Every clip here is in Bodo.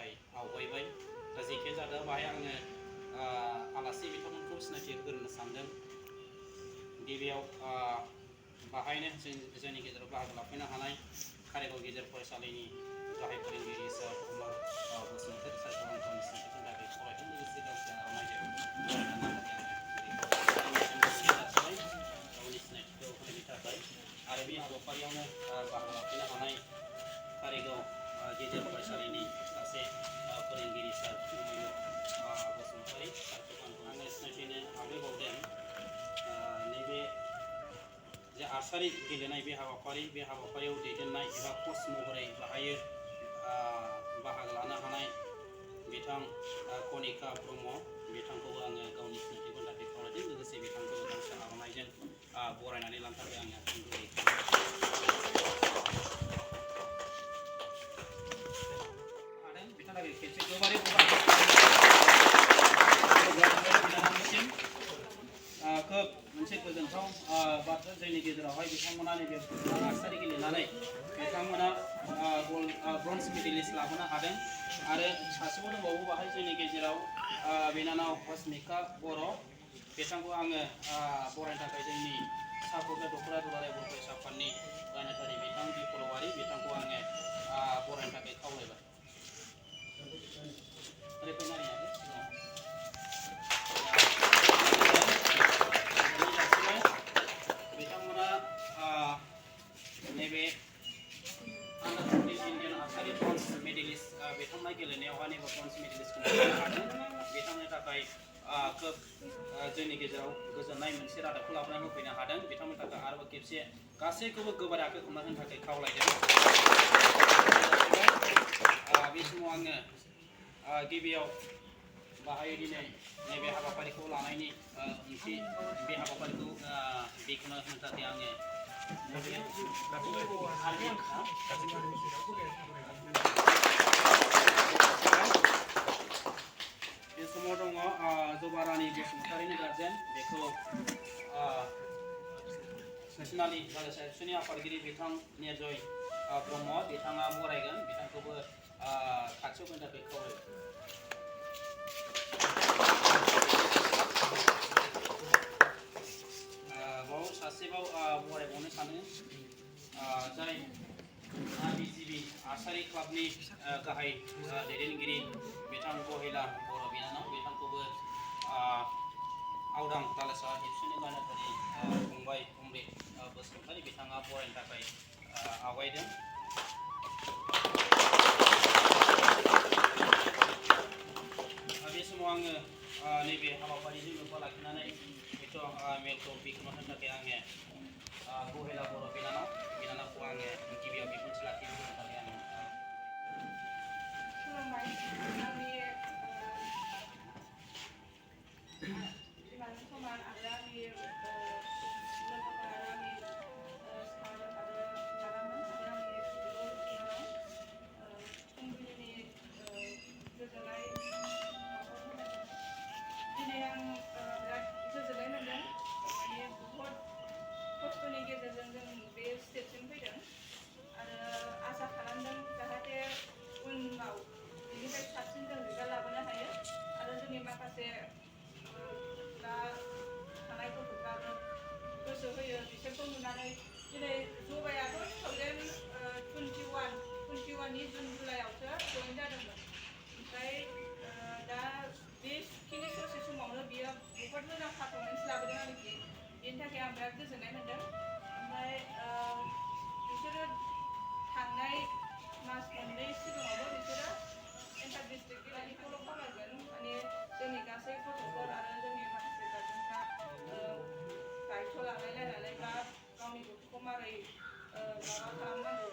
थाखाय आवगायबाय दा जेखियानो जादों बाहाय आङो आलासि बिथांमोनखौ सिनायथि होग्रोनो सानदों गिबियाव बाहायनो जोंनि गेजेराव बाहागो लाफैनो हानाय कारिगाव गेजेर फरायसालिनि गाहाय फोरोंगिरि सार कुमार बसुमतारी सारखौ आं गावनि सिनायथिनि थाखाय खावलायदों लोगोसे गावसोर आर'नाइजों गावनि सिनायथिखौ होनायनि थाखाय आरो बे हाबाफारियावनो बाहागो लाफैनो हानाय कारिगाव गेजेर फरायसालिनि सासे फोरोंगिरि सार बसुमतारी सारखौ आङो सिनायथिनो आवगायबावदों नैबे जे आर्सारि गेलेनाय बे हाबाफारियाव दैदेननाय एबा कच महरै बाहायो बाहागो लानो हानाय बिथां कनिका ब्रह्म बिथांखौबो आङो गावनि सिनायथिखौ थाखाय खावलायदों लोगोसे बिथांखौ गांसे आर'नाइजों बरायनानै लानो थाखाय आङो गुरै बिथांनि खेबसे गोबारै खोब मोनसे गोजोनथाव बाथ्रा जोंनि गेजेरावहाय बिथांमोना नैबे आर्सारि गेलेनानै बिथांमोना ब्रन्ज मेडेलिस्ट लाबोनो हादों आरो सासेबाव दंबावो बाहाय जोंनि गेजेराव बिनानाव अस्मिका बर' बिथांखौ आङो बरायनो थाखाय जोंनि सापरगा दख'रा दुलाराय बर' फरायसा आफादनि गायनाथारि बिथां बिपलवारि बिथांखौ आङो बरायनो थाखाय खावलायबाय बिथांमोना नैबे इन्डियान आर्सारि ब्रन्ज मेडेलिस्ट बिथांमोना गेलेनायावहाय नैबे ब्रन्ज मेडेलिस्टखौ मोननो हादों बिथांनि थाखाय खोब जोंनि गेजेराव गोजोननाय मोनसे रादाबखौ लाबोनानै होफैनो हादों बिथांमोननि थाखाय आरोबाव खेबसे गासैखौबो गोबारै आखाइ हमना होनो थाखाय खावलायदों बे समाव आङो गिबियाव बाहाय दिनै नैबे हाबाफारिखौ लानायनि ओंथि बे हाबाफारिखौ बेखेवना होनो थाखाय आङो बे समाव दङ जबारानि बसुमतारीनि गार्जेन बेखौ नेसनालि रायजो एबसुनि आफादगिरि बिथां निर्जय ब्रह्म बिथाङा बरायगोन बिथांखौबो खाथियाव फैनो थाखाय खावलायबाय बाव सासेबाव बरायबावनो सानो जाय बिजिबि आर्सारि क्लाबनि गाहाय दैदेनगिरि बिथां गहिला बर' बिनानाव बिथांखौबो आवदां दालासा एबसुनि गायनाथारि फंबाय अमृत बसुमतारी बिथाङा बरायनो थाखाय आवगायदों बे समाव आङो नैबे हाबाफारिजों लोब्बा लाखिनानै मेलखौ बेखेवना होनो थाखाय आङो गहिला बर' बिनानावखौ आङो गिबियाव बिबुंथि लाखिनो होनो थाखाय आङो खुलुमबाय आंनि बिमाजों समान आरो आंनि लोगोफोर आरो आंनि सार आरो आदामोन आरो आंनि बिनानाव फुंबिलिनि गोजोननाय दिनै आं बिराद गोजोननाय मोन्दों माने बहुद खस्थ'नि गेजेरजों जों बे स्टेजसिम फैदों आरो आसा खालामदों जाहाथे उनाव बेनिफ्राय साबसिन जों रिजाल्ट लाबोनो हायो आरो जोंनि माखासे दा थानाय गथ'फ्राबो गोसो होयो बिसोरखौ नुनानै दिनै जबायाथ' 2021नि जुन जुलाइआवसो जइन जादोंमोन ओमफ्राय दा बेखिनि ससे समावनो बियो बहुद मोजां पारफरमेन्स लाबोदों आरोखि बेनि थाखाय आं बिराद गोजोननाय मोन्दों ओमफ्राय बिसोरो थांनाय मास मोननै सिगाङावबो बिसोरो इन्टार डिस्ट्रिक्ट गेलेनायखौल' खावलायगोन माने जोंनि गासै गथ'फोर आरो जोंनि माखासे गार्जेनफ्रा दायथ' लालायलायनानै बा गावनि गथ'खौ मारै माबा खालामनांगौ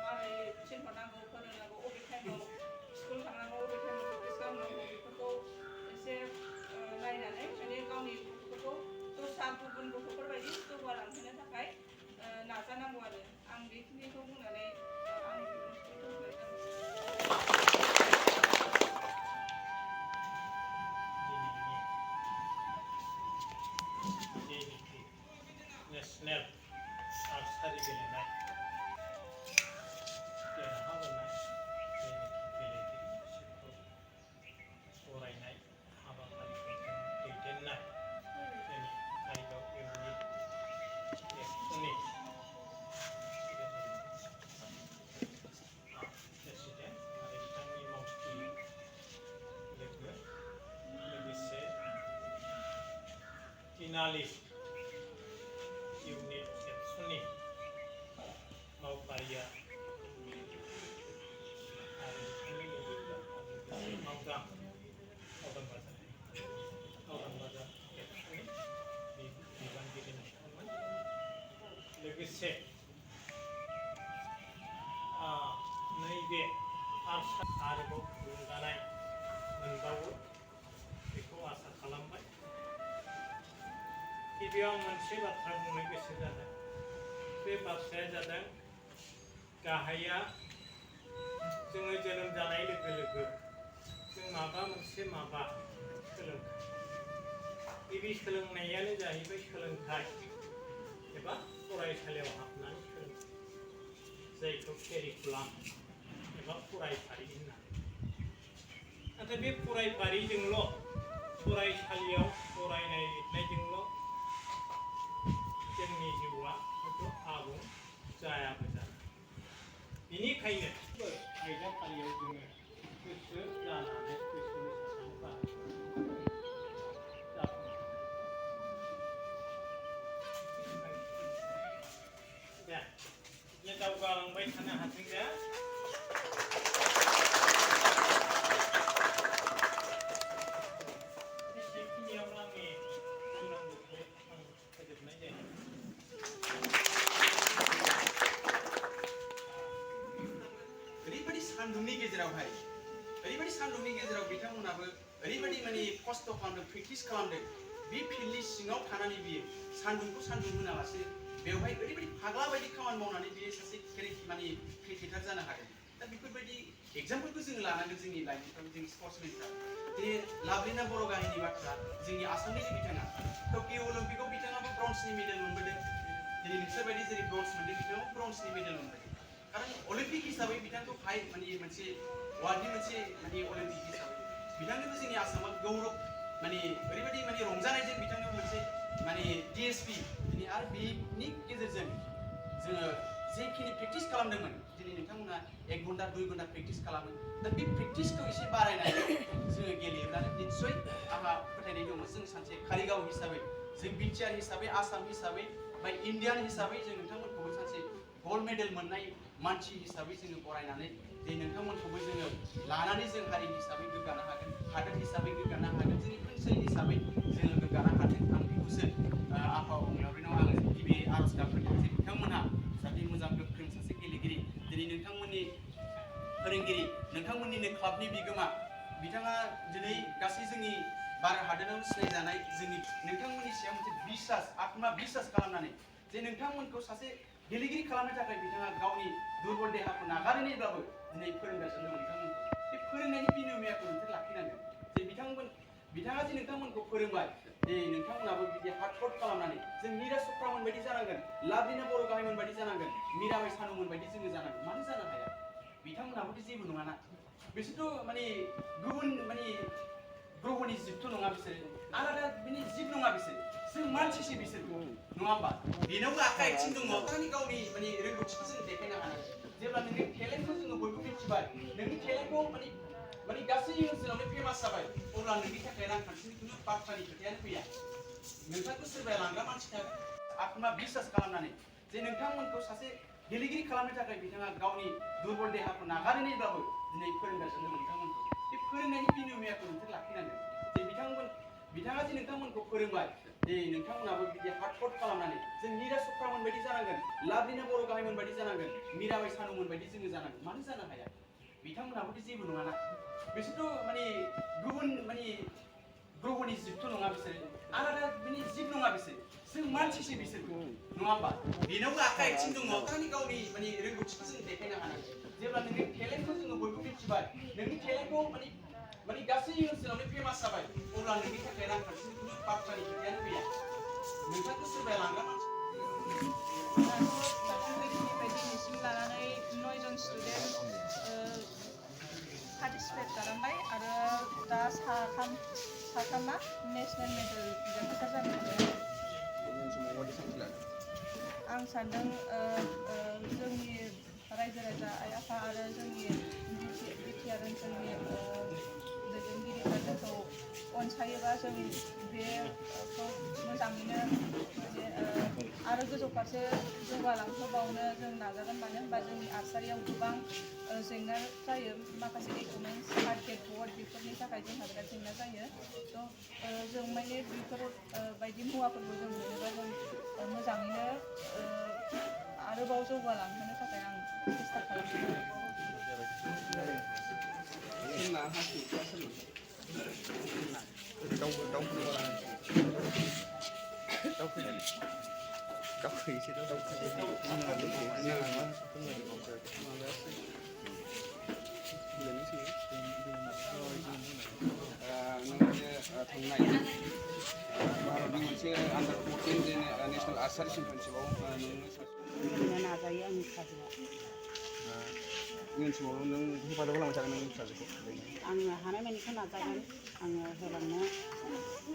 मारै थिनहरनांगौ फोरोंनांगौ अबे टाइमाव स्कुल थांनांगौ अबे टाइमाव प्रेक्टिस खालामनांगौ बेफोरखौ एसे नायनानै माने गावनि गथ'फोरखौ दस्रा गुबुन गथ'फोरबायदि जौगालांहोनो थाखाय नाजानांगौ आरो आं बेखिनिखौ बुंनानै आंनि बिबुंथिखौ दोनथ'नाय जाबाय नेसनेल आर्सारि गेलेनाय देरहाबोनाय गेलेगिरि jurnalis unit Suni Mauparia Maudang Bajar Suni di Banjiri लोगोसे नैबे आरोबाव रंजानाय मोनबावो बेखौ आसा खालामबाय गिबियाव मोनसे बाथ्रा बुंनो गोसो जादों बे बाथ्राया जादों गाहाया जोङो जोनोम जानाय लोगो लोगो जों माबा सोलोंथाइ गिबि सोलोंनायानो जाहैबाय सोलोंथाइ एबा फरायसालियाव हाबनानै सोलोंथाइ जायखौ केरिकुलाम एबा फरायफारि होननानै नाथाय बे फरायफारिजोंल' फरायसालियाव फरायनाय लिरनायजोंल' जोंनि जिउआ हयथ' आबुं जायाबो जानो बेनिखायनो आयदाफारियाव जोङो गोसो जानानै गोसोनि साननानै दावगालांबाय थानो हाथों दे बेखिनियावनो आंनि बुंनांगौखौ आं फोजोबनाय जायो ओरैबायदि सान्दुंनि गेजेराव बिथांमोनाबो ओरैबायदि माने खस्थ' खालामदों प्रेक्टिस खालामदों बे फिल्डनि सिङाव थानानै बियो सान्दुंखौ सान्दुं होनालासे बेवहाय ओरैबायदि फाग्ला बायदि खामानि मावनानै बियो सासे क्रिकेटार जानो हादों दा बेफोरबायदि एग्जाम्पलखौ जोङो लानांगोन जोंनि लाइमोनफ्राव जोंनि स्पर्ट्समेनफ्रा दिनै लाभलिना बर' गाहायनि बाथ्रा जोंनि आसामनिनो बिथाङा टकिअ अलिम्पिकआव बिथाङाबो ब्रन्जनि मेडेल मोनबोदों दिनै नोंसोरबायदि जेरै ब्रन्ज मोनदों बिथाङाबो ब्रन्जनि मेडेल मोनबोदों कारण अलिम्पिक हिसाबै बिथांखौ माने मोनसे वार्ल्डनि मोनसे माने अलिम्पिक हिसाबै बिथांनोबो जोंनि आसामाव गौरब माने ओरैबायदि माने रंजानायजों बिथांनो मोनसे माने DSP दिनै आरो बेनि गेजेरजों जोङो जेखिनि प्रेक्टिस खालामदोंमोन दिनै नोंथांमोना 1 घन्टा 2 घन्टा प्रेक्टिस खालामो दा बे प्रेक्टिसखौ एसे बारायनानै जोङो गेलेयोब्लानो निस्सय आंहा फोथायनाय दङ जों सानसे कारिगाव हिसाबै जों बिटिआर हिसाबै आसाम हिसाबै बा इन्डियान हिसाबै जों नोंथांमोनखौबो सानसे गल्ड मेडेल मोननाय मानसि हिसाबै जोङो बरायनानै जे नोंथांमोनखौबो जोङो लानानै जों हारि हिसाबै गोग्गानो हागोन हादोर हिसाबै गोग्गानो हागोन जोंनि ओनसोल हिसाबै जोङो गोग्गानो हागोन आं बेखौसो आफा अबंलावरिनाव आङो गिबि आर'ज गाबगोन जे बिथांमोनहा जाहाथे मोजां गोख्रों सासे गेलेगिरि दिनै नोंथांमोननि फोरोंगिरि नोंथांमोननिनो क्लाबनि बिगोमा बिथाङा दिनै गासै जोंनि भारत हादोराव सिनायजानाय जोंनि नोंथांमोननि सायाव मोनसे बिसास आत्मा बिसास खालामनानै जे नोंथांमोनखौ सासे गेलेगिरि खालामनो थाखाय बिथाङा गावनि दुर्बल देहाखौ नागारनानैब्लाबो दिनै फोरोंगासिनो दं नोंथांमोनखौ बे फोरोंनायनि बिनिमयाखौ नोंसोर लाखिनांगोन जे बिथाङा जे नोंथांमोनखौ फोरोंबाय जे नोंथांमोनाबो बिदि हार्डवर्क खालामनानै जों नीरज च'प्रामोन बायदि जानांगोन लाभलिना बर' गाहायमोन बायदि जानांगोन मीराबाई चानुमोन बायदि जोङो जानांगोन मानो जानो हाया बिथांमोनाबोथ' जेबो नङाना बिसोरथ' माने गुबुन माने ग्रहनि जिबथ' नङा बिसोर आलादा बिनि जिब नङा बिसोर जों मानसिसो बिसोर नङा होमबा बेनावबो आखाइ आथिं दङ गावनि माने रोंगौथिखौ जों देखायनो हानांगोन जेब्ला नोंनि टेलेन्टखौ जोङो बयबो मिथिबाय नोंनि टेलेन्टखौ माने गासै ओनसोलावनो फेमास जाबाय अब्ला नोंनि थाखाय रांखान्थिनि खुनु बाथ्रानि खोथायानो फैया नोंथांखौ सोरबाया लांग्रा मानसि थागोन आत्मा बिसास खालामनानै जे नोंथांमोनखौ सासे गेलेगिरि खालामनो थाखाय बिथाङा गावनि दुर्बल देहाखौ नागारनानैब्लाबो दिनै फोरोंगासिनो दं नोंथांमोनखौ बे फोरोंनायनि बिनिमयाखौ नोंसोर लाखिनांगोन जे बिथाङा जे नोंथांमोनखौ फोरोंबाय जे नोंथांमोनाबो बिदि हार्डवर्क खालामनानै जों नीरज च'प्रामोन बायदि जानांगोन लाभलिना बर' गाहायमोन बायदि जानांगोन मीराबाई चानुमोन बायदि जोङो जानांगोन मानो जानो हाया बिथांमोनाबोथ' जेबो नङाना बिसोरथ' माने गुबुन माने ग्रहनि जिबथ' नङा बिसोर आलादा बिनि जिब नङा बिसोर जों मानसिसो बिसोर नङा होमबा बेनावबो आखाइ आथिं दङ गावनि माने रोंगौथिखौ जों देखायनो हानांगोन जेब्ला नोंनि टेलेन्टखौ जोङो बयबो मिथिबाय नोंनि टेलेन्टखौ माने गासै ओनसोलावनो फेमास जाबाय अब्ला नोंनि थाखाय रांखान्थिनि खुनु बाथ्रानि खोथायानो फैया नोंथांखौ सोरबाया लांग्रा मानसि बेनिफ्राय दिनैसिम लानानै 9 जन स्टुडेन्ट पार्टिसिपेट खालामबाय आरो दा साथामा नेसनेल मेडेल देरहासार जानो हाबाय आं सानदों जोंनि रायजो राजा आइ आफा आरो जोंनि बिटिआर ओनसोलनि दैदेनगिरिफ्रा जोंखौ अनसायोबा जों बेखौ मोजाङैनो माने आरो गोजौ फारसे जौगालांहोबावनो जों नाजागोन मानो होनबा जोंनि आर्सारियाव गोबां जेंना जायो माखासे डकुमेन्टस सार्टिफिकेट बर्ड बेफोरनि थाखाय जोंहा बिराद जेंना जायो जों माने बेफोर बायदि मुवाफोरखौ जों मोनोबा जों मोजाङैनो आरोबाव जौगालांहोनो थाखाय आं सेस्था खालामगोन थांनाय भारतनि मोनसे आन्डार 14 नेसनेल आर्सारि चेम्पियनशिपआव नोङो नाजायो आंनि फिसाजोआ इयुन समाव नों हेफाजाब होलांबाय थागोन नोंनि फिसाजोखौ आङो हानायमानिखौ नाजागोन आङो होलांनो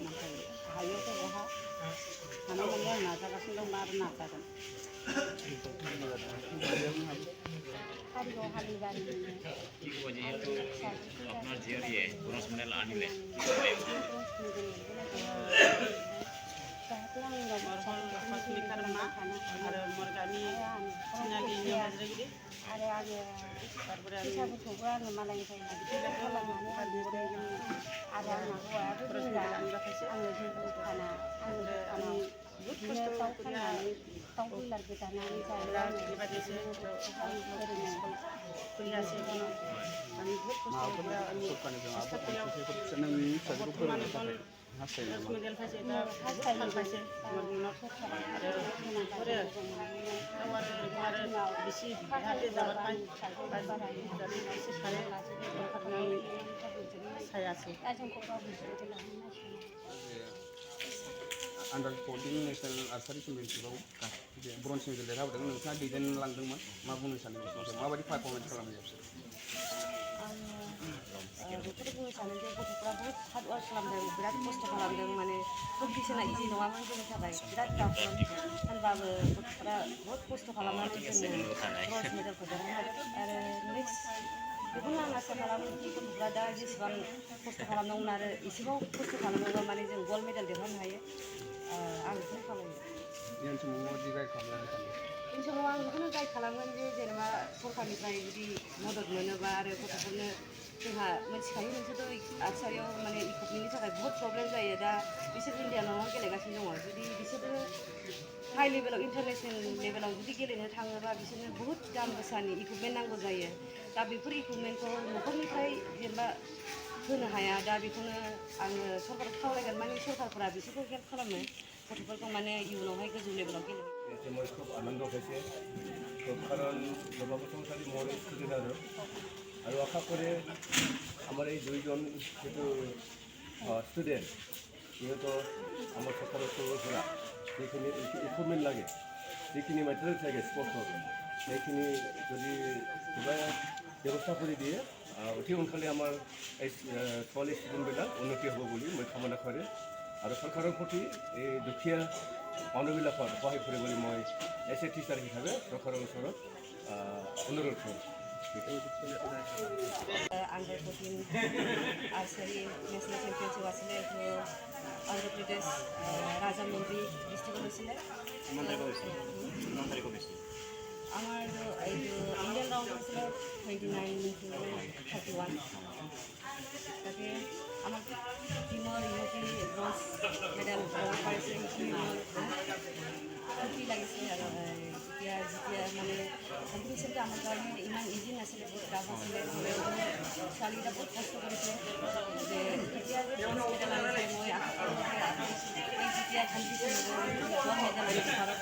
नाथाय हायोथ' बहा हानायमानि आं नाजागासिनो दं आरो नाजागोन कारिगाव हालिबारि আপনার জিআরএ ব্রোঞ্জ মেডেল আনিলে आरो मरगानि सिनालिनि हाजिरागिरि आरो आङो फैसाफोरखौबो आङो मालायनिफ्राय खालामनानै आरो आंना हौवायाबो जोंना आङो जेबो फाना आङो बिदिनो दाउ फाननानै दाउ ब्रयलार गोदानानै जायो आङो बेबायदिसो फोरोङो फैयासै उनाव आं बुहुद मेडेल फायसे दा फानबायसै आरो बिसि हाथे जाबाय सायासै आन्डार 14 नेसनेल आर्सारि चेम्पियनशिपआव ब्रन्ज मेडेल देरहाबोदों नोंथाङा दैदेनलांदोंमोन मा बुंनो सानो माबायदि पारफरमेन्स खालामदों बेखौनो बुंनो सानो जे गथ'फ्रा बहुद हार्ड वार्क खालामदों बिराद खस्थ' खालामदों माने कम्पिटिसना इजि नङामोन जोंनि थाखाय बिराद टाफमोन होनबाबो गथ'फ्रा बहुद खस्थ' खालामनानै जोङो ब्रन्ज मेडेलखौ देरहानो हादों आरो नेक्स्ट बेखौनो आं आसा खालामो कि गथ'फ्रा दा जेसेबां खस्थ' खालामदोंमोन आरो एसेबां खस्थ' खालामोबा माने जों गल्ड मेडेल देरहानो हायो आं बेखौनो खालामो इयुन समाव माबायदि गाइड खालामनो सानो बे समाव आं बेखौनो गाइड खालामगोन जे जेनेबा सरकारनिफ्राय जुदि मदद मोनोबा आरो गथ'फोरनो जोंहा मिथिखायो नोंसोरथ' आर्सारियाव माने इकुइपमेन्टनि थाखाय बहुत प्रब्लेम जायो दा बिसोर इण्डियानाव गेलेगासिनो दङ जुदि बिसोरो हाई लेभेलाव इन्टारनेसनेल लेभेलाव जुदि गेलेनो थाङोबा बिसोरनो बहुत दाम गोसानि इकुइपमेन्ट नांगौ जायो दा बेफोर इकुइपमेन्टखौ न'खरनिफ्राय जेनेबा होनो हाया दा बेखौनो आङो सरकारखौ खावलायगोन माने सरकारफोरा बिसोरखौ हेल्प खालामो गथ'फोरखौ माने इयुनावहाय गोजौ लेभेलाव गेलेनो মই খুব আনন্দ পাইছে খুব কারণ নবপ্রথমশালী মোৰ ষ্টুডেণ্ট আৰু আশা কৰে আমাৰ এই দুইজন যিটো ষ্টুডেণ্ট সিহঁতৰ আমাৰ চৰকাৰৰ পৰা যিখিনি ইকুইপমেণ্ট লাগে যিখিনি মেটেৰিয়েলছ লাগে স্পৰ্টছৰ সেইখিনি যদি কিবা ব্যৱস্থা কৰি দিয়ে অতি সোনকালে আমাৰ এই ছোৱালী ষ্টুডেণ্টবিলাক উন্নতি হ'ব বুলি মই কামনা কৰে আৰু চৰকাৰৰ প্ৰতি এই দুখীয়া মানুহবিলাকৰ সহায় কৰিবলৈ মই এজ এ টিচাৰ হিচাপে চৰকাৰৰ ওচৰত অনুৰোধ কৰোঁ Under 14 archery national championship আসলে তো অন্ধ্র প্রদেশ রাজামন্ডি ডিস্ট্রিক্ট হয়েছিল আমার এই ইন্ডিয়ান রাউন্ড হয়েছিল 29 to 31 তাতে আমার টিমৰ ইউনিটি ব্ৰঞ্জ মেডেল পাব পাৰিছে খুশি লাগিছে আৰু এতিয়া যেতিয়া মানে কম্পিটিশ্যনটো আমাৰ কাৰণে ইমান ইজি নাছিলে বহুত টাফ আছিলে ছোৱালীকেইটা বহুত কষ্ট কৰিছে যে এতিয়া যে ব্ৰঞ্জ মেডেল আনিছে মই আশা কৰোঁ যে এই যেতিয়া কম্পিটিশ্যন হ'ব ব্ৰঞ্জ মেডেল আনিছে ভাৰতত